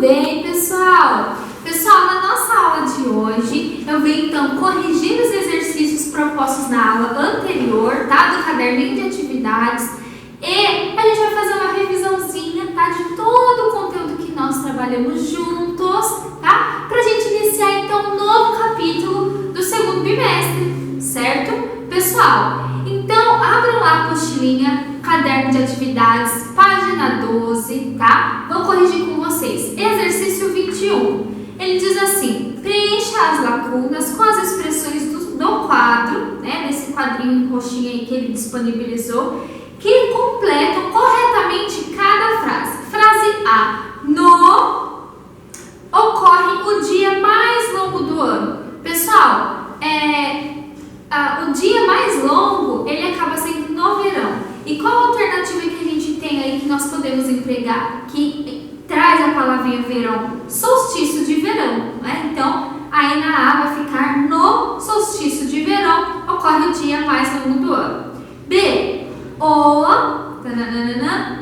bem, pessoal? Pessoal, na nossa aula de hoje, eu venho então corrigir os exercícios propostos na aula anterior, tá? Do caderninho de atividades. E a gente vai fazer uma revisãozinha, tá? De todo o conteúdo que nós trabalhamos juntos, tá? Pra gente iniciar então um novo capítulo do segundo bimestre, certo? Pessoal, então abram lá a apostilinha, caderno de atividades, página 12, tá? Vou corrigir com vocês. Exercício 21. Ele diz assim: preencha as lacunas com as expressões do quadro, né? Nesse quadrinho roxinho aí que ele disponibilizou, que completam corretamente cada frase. Frase A: no ocorre o dia mais longo do ano. Pessoal, o dia mais longo, ele acaba sendo no verão. E qual a alternativa que a gente tem aí que nós podemos empregar, que traz a palavrinha verão? Solstício de verão, né? Então, aí na A vai ficar: no solstício de verão ocorre o dia mais longo do ano. B: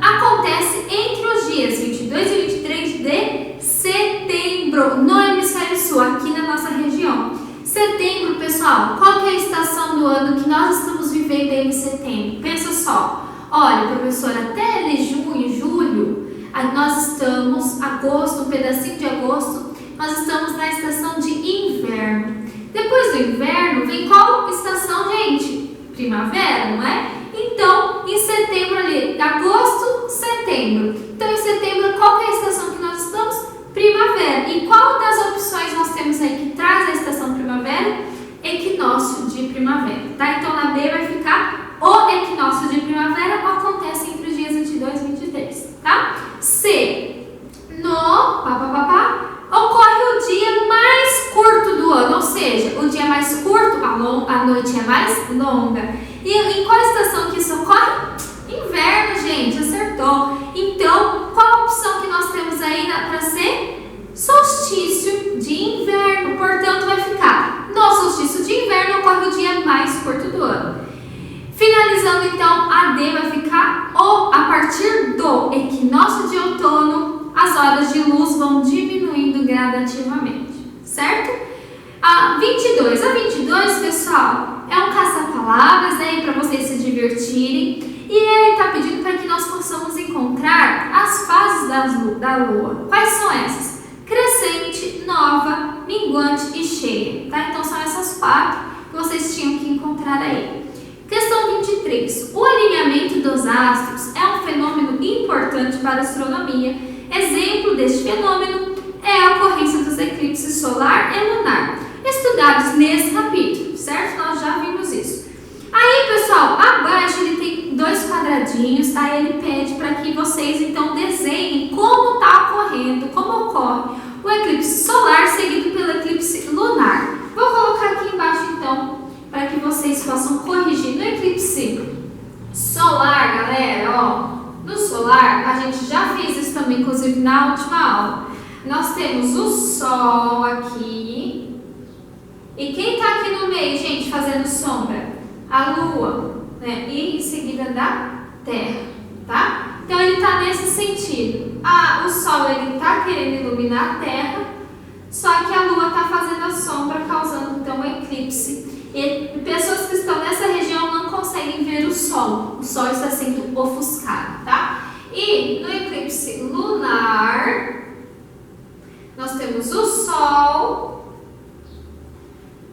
acontece entre os dias 22 e 23 de setembro, no hemisfério sul, aqui na nossa região. Setembro, pessoal, qual que é a estação do ano que nós estamos vivendo aí em setembro? Pensa só. Olha, professora, até ali junho, julho, nós estamos, agosto, um pedacinho de agosto, nós estamos na estação de inverno. Depois do inverno, vem qual estação, gente? Primavera, não é? Então, em setembro ali, agosto, setembro. Então, em setembro, qual que é a estação que nós estamos? Primavera. E qual das opções nós temos aí que traz a estação primavera? Equinócio de primavera, tá? Então, na B vai ficar: o equinócio de primavera acontece entre os dias 22 e 23, tá? C: ocorre o dia mais curto do ano, ou seja, o dia mais curto, a noite é mais longa. E em qual estação que isso ocorre? Inverno, gente, acertou. Então, qual a opção que nós temos aí para ser? Solstício de inverno. Portanto, vai ficar: no solstício de inverno ocorre o dia mais curto do ano. Finalizando, então, a D vai ficar: a partir do equinócio de outono, as horas de luz vão diminuindo gradativamente, certo? A 22. A 22, pessoal, é um caça-palavras, né, para vocês se divertirem. E ele está pedindo para que nós possamos encontrar as fases da Lua. Quais são essas? Crescente, nova, minguante e cheia, tá? Então, são essas quatro que vocês tinham que encontrar aí. Questão 23. O alinhamento dos astros é um fenômeno importante para a astronomia. Exemplo deste fenômeno é a ocorrência dos eclipses solar e lunar, estudados nesse capítulo, certo? Nós já vimos isso. Aí, pessoal, abaixo ele tem dois quadradinhos, tá? Ele pede para que vocês, então, desenhem como está ocorrendo, como ocorre o eclipse solar seguido pelo eclipse lunar. Vou colocar aqui embaixo, então, para que vocês possam corrigir. No eclipse solar, galera, ó, no solar, a gente já fez isso também, inclusive na última aula. Nós temos o Sol aqui. E quem está aqui no meio, gente, fazendo sombra? A Lua, né? E em seguida da Terra, tá? Então, ele está nesse sentido. O Sol, ele está querendo iluminar a Terra, só que a Lua está fazendo a sombra, causando, então, um eclipse. E pessoas que estão nessa região não conseguem ver o Sol. O Sol está sendo ofuscado, tá? E no eclipse lunar, nós temos o Sol,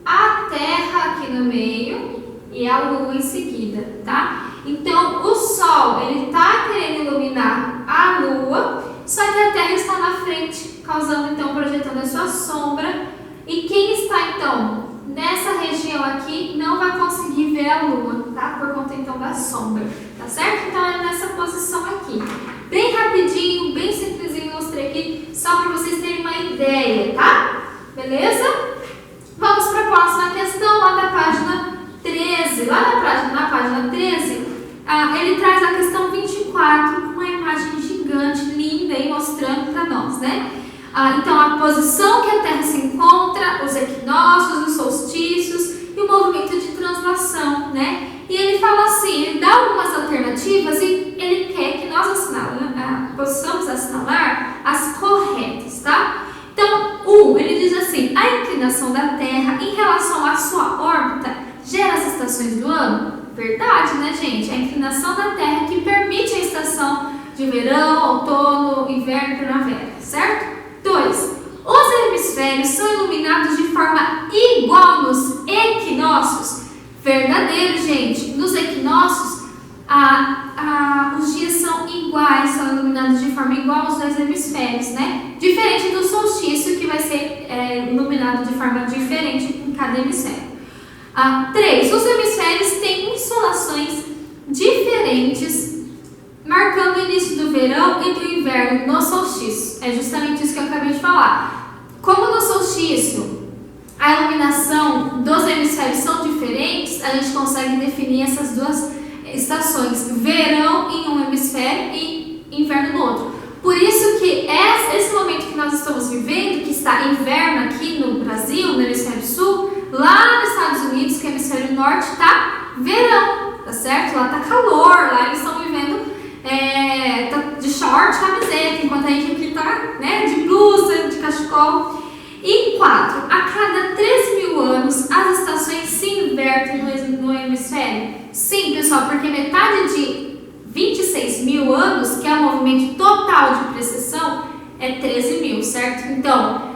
a Terra aqui no meio e a Lua em seguida, tá? Então, o Sol, ele está querendo iluminar a Lua, só que a Terra está na frente, causando, então, projetando a sua sombra. E quem está, então, nessa região aqui não vai conseguir ver a Lua, tá? Por conta, então, da sombra, tá certo? Então, é nessa posição aqui. Bem rapidinho, bem simplesinho, mostrei aqui, só para vocês terem uma ideia, tá? Beleza? Vamos para a próxima questão, lá da página 13. Lá na página 13, ele traz a questão 24 com uma imagem gigante, linda, aí, mostrando para nós, né? Então, a posição que a Terra se encontra, os equinócios, os solstícios e o movimento de translação, né? E ele fala assim, ele dá algumas alternativas e ele quer que nós possamos assinalar as corretas, inclinação da Terra em relação à sua órbita gera as estações do ano? Verdade, né, gente? A inclinação da Terra que permite a estação de verão, outono, inverno e primavera, certo? 2. Os hemisférios são iluminados de forma igual nos equinócios? Verdadeiro, gente. Nos equinócios, os dias são iguais, são iluminados de forma igual aos dois hemisférios, né? Diferente do solstício, que vai ser iluminado de forma diferente em cada hemisfério. 3. Os hemisférios têm insolações diferentes, marcando o início do verão e do inverno no solstício. É justamente isso que eu acabei de falar. Como no solstício a iluminação dos hemisférios são diferentes, a gente consegue definir essas duas estações, verão em um hemisfério e inverno no outro. Por isso que esse momento que nós estamos vivendo, que está inverno aqui no Brasil, no hemisfério sul, lá nos Estados Unidos, que é o hemisfério norte, está verão, tá certo? Lá está calor, lá eles estão vivendo de short, camiseta, enquanto a gente aqui está, né, de blusa, de cachecol. E 4. A cada 3.000 anos, as estações se invertem no hemisfério? Sim, pessoal, porque metade de 26.000 anos, que é o movimento total de precessão, é 13.000, certo? Então,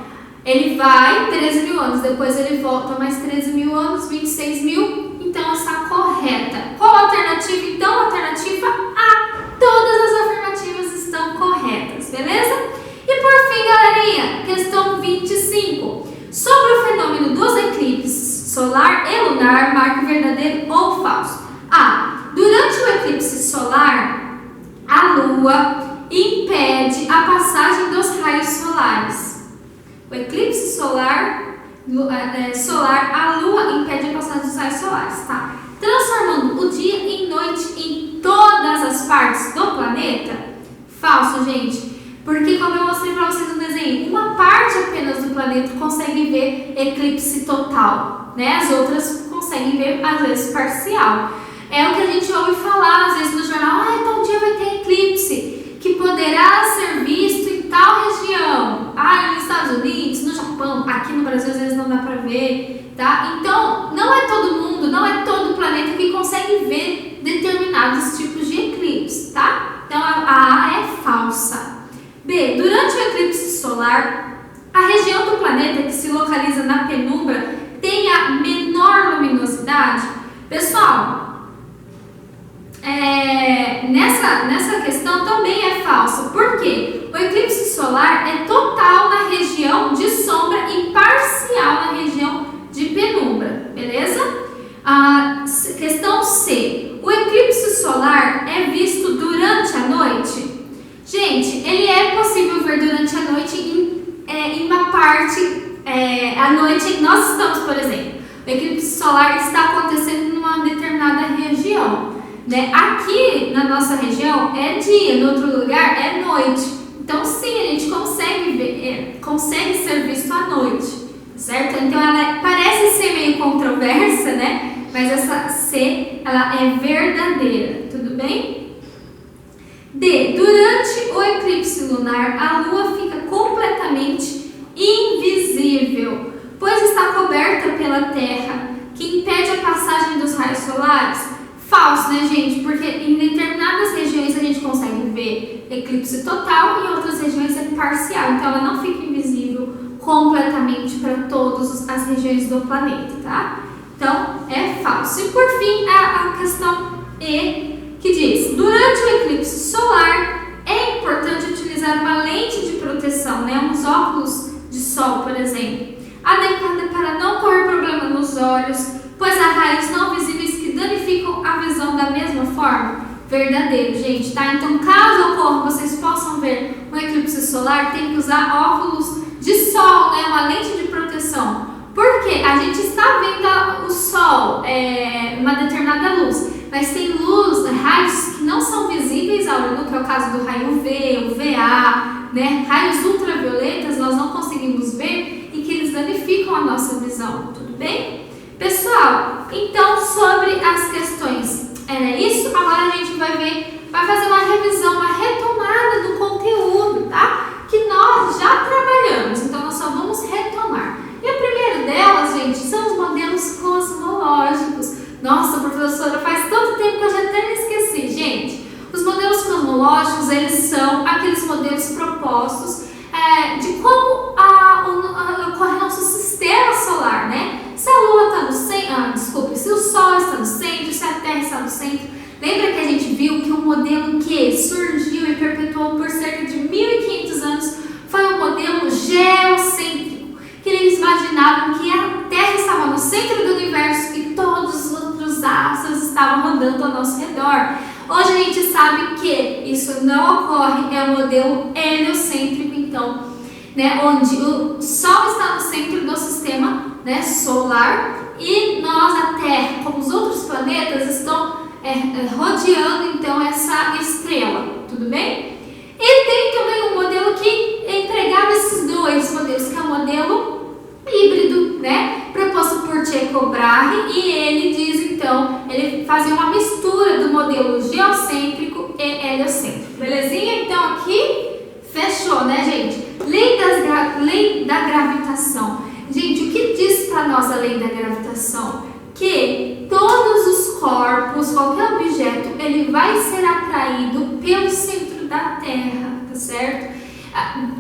ele vai 13.000 anos, depois ele volta mais 13.000 anos, 26.000, então está correta. Qual a alternativa? Então, a alternativa A. Todas as afirmativas estão corretas, beleza? E por fim, galerinha, questão 25. Sobre o fenômeno dos eclipses solar e lunar, marque verdadeiro ou falso. A. Durante o eclipse solar, a Lua impede a passagem dos raios solares. O eclipse solar, a Lua impede a passagem dos raios solares, tá? Transformando o dia em noite em todas as partes do planeta? Falso, gente. Porque, como eu mostrei para vocês no desenho, uma parte apenas do planeta consegue ver eclipse total, né? As outras conseguem ver, às vezes, parcial. É o que a gente ouve falar, às vezes, no jornal: tal dia vai ter eclipse, que poderá ser visto em tal região. Nos Estados Unidos, no Japão, aqui no Brasil, às vezes não dá para ver, tá? Então, não é todo mundo, não é todo o planeta que consegue ver determinados tipos de eclipse, tá? Então, a A é falsa. B. Durante o eclipse solar, a região do planeta que se localiza na penumbra tem a menor luminosidade? Pessoal, nessa questão também é falsa. Por quê? O eclipse solar é total na região de sombra e parcial na região de penumbra, beleza? Questão C. O eclipse solar é visto durante a noite? Gente, ele é possível ver durante a noite em uma parte, à noite nós estamos, por exemplo, o eclipse solar está acontecendo numa determinada região, né? Aqui na nossa região é dia, no outro lugar é noite. Então sim, a gente consegue ver, consegue ser visto à noite, certo? Então ela parece ser meio controversa, né? Mas essa C, ela é verdadeira, tudo bem? D. Durante o eclipse lunar, a Lua fica completamente invisível, pois está coberta pela Terra, que impede a passagem dos raios solares? Falso, né, gente? Porque em determinadas regiões a gente consegue ver eclipse total e em outras regiões é parcial, então ela não fica invisível completamente para todas as regiões do planeta, tá? Então, é falso. E por fim, a questão E, que diz: durante o eclipse solar é importante utilizar uma lente de proteção, né, uns óculos de sol, por exemplo, adequada para não correr problema nos olhos, pois há raios não visíveis que danificam a visão da mesma forma? Verdadeiro, gente, tá? Então, caso ocorra, vocês possam ver um eclipse solar, tem que usar óculos de sol, né, uma lente de proteção. Porque a gente está vendo o sol, uma determinada luz, mas tem raios que não são visíveis ao olho, que é o caso do raio UV, UVA, né? Raios ultravioletas nós não conseguimos ver e que eles danificam a nossa visão, tudo bem? Pessoal, então sobre as questões, era isso? Agora a gente vai fazer uma revisão, uma retomada do conteúdo, tá? Que nós já trabalhamos, então nós só vamos retomar. E o primeiro propostos de como ocorre nosso sistema solar, né? Se a Lua está no centro, se o Sol está no centro, se a Terra está no centro. Lembra que a gente viu que o modelo que surgiu e perpetuou por cerca de 1.500 anos foi um modelo geocêntrico, que eles imaginavam que a Terra estava no centro do universo e todos os outros astros estavam rodando ao nosso redor. Hoje a gente sabe que isso não ocorre, é um modelo heliocêntrico, então, né, onde o Sol está no centro do sistema, né, solar e nós, a Terra, como os outros planetas, estão rodeando então essa estrela, tudo bem? E tem também um modelo que empregava esses dois modelos, que é o modelo híbrido, né, proposto por Tycho Brahe, e ele diz então, ele fazia uma mistura do modelo geocêntrico e heliocêntrico, belezinha? Então aqui fechou, né, gente? Lei da gravitação. Gente, o que diz para nós a lei da gravitação? Que todos os corpos, qualquer objeto, ele vai ser atraído pelo centro da Terra, tá certo?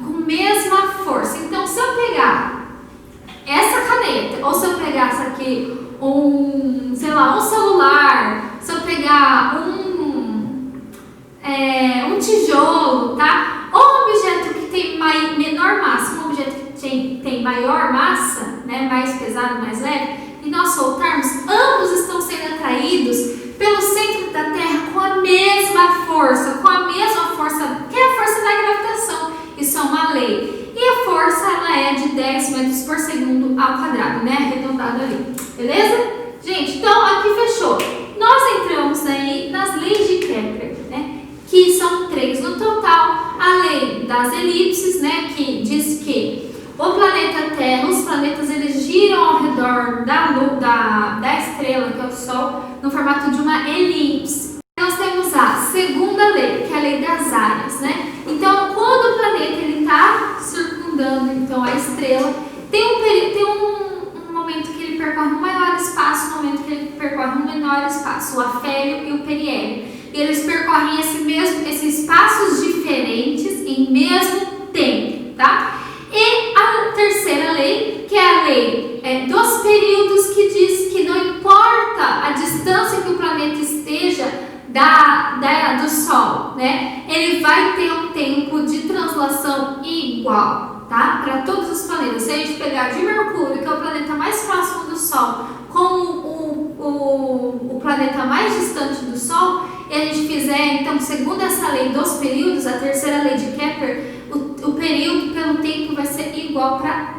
Com a mesma força. Então, se eu pegar essa caneta, ou se eu pegasse aqui um celular, se eu pegar um tijolo, tá? Ou um objeto que tem menor massa, um objeto que tem maior massa, né? Mais pesado, mais leve, e nós soltarmos, ambos estão sendo atraídos pelo centro da Terra com a mesma força que é a força da gravitação. Isso é uma lei. E a força, ela é de 10 metros por segundo ao quadrado, né? Arredondado ali. Beleza? Gente, então aqui fechou. Nós entramos aí nas leis de Kepler, né? Que são 3 no total. A lei das elipses, né? Que diz que o planeta Terra, os planetas, eles giram ao redor da estrela, que é o Sol, no formato de uma elipse. Nós temos a segunda lei, que é a lei das áreas, né? Então, quando o planeta está circundando então, a estrela, tem um momento que ele percorre um maior espaço, um momento que ele percorre um menor espaço, o afélio e o periélio. E eles percorrem esses espaços diferentes em mesmo tempo, tá? E a terceira lei, que é a lei dos períodos, que diz que não importa a distância que o planeta esteja do Sol, né? Ele vai ter um tempo de translação igual, tá? Para todos os planetas. Se a gente pegar de Mercúrio, que é o planeta mais próximo do Sol, com o planeta mais distante do Sol, e a gente fizer, então, segundo essa lei dos períodos, a terceira lei de Kepler, o período pelo tempo vai ser igual para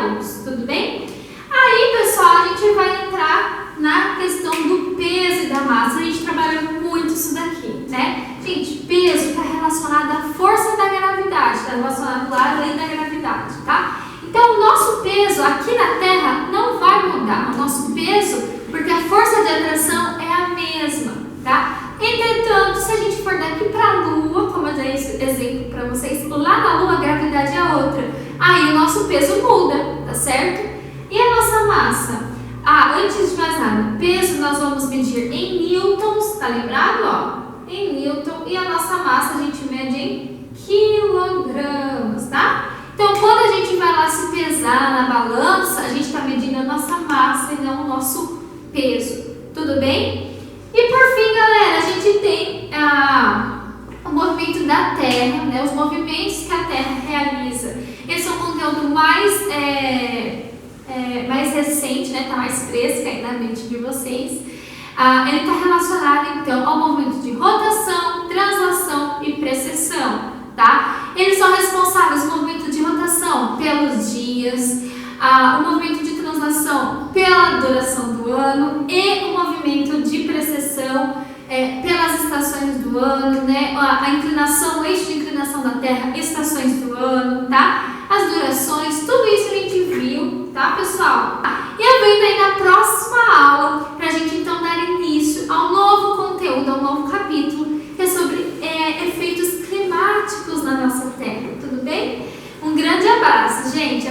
ambos, tudo bem? Aí, pessoal, a gente vai entrar na questão do peso e da massa. A gente trabalha muito isso daqui, né? Gente, peso está relacionado à força da gravidade, está relacionado lá à lei da gravidade, tá? Então, o nosso peso aqui na Terra não vai mudar. O nosso peso, porque a força de atração é a mesma, tá? Entretanto, se a gente for daqui para a Lua, como eu dei esse exemplo para vocês, lá na Lua a gravidade é outra. Aí o nosso peso muda, tá certo? E a nossa massa? Antes de mais nada, peso nós vamos medir em newtons, tá lembrado? Ó, em newton. E a nossa massa a gente mede em quilogramas, tá? Então, quando a gente vai lá se pesar na balança, a gente está medindo a nossa massa e não o nosso peso. Tudo bem? E por fim, galera, a gente tem o movimento da Terra, né? Os movimentos que a Terra realiza. Esse é um conteúdo mais recente, né? Tá mais fresco aí na mente de vocês. Ele está relacionado, então, ao movimento de rotação, translação e precessão, tá? Eles são responsáveis, o movimento de rotação, pelos dias, o movimento de translação pela duração do ano e o movimento de precessão pelas estações do ano, né? A inclinação, o eixo de inclinação da Terra, estações do ano, tá? As durações, tudo isso a gente viu, tá, pessoal? E eu venho aí na próxima aula pra gente então dar início ao novo conteúdo, ao novo capítulo, que é sobre efeitos climáticos na nossa Terra, tudo bem? Um grande abraço, gente!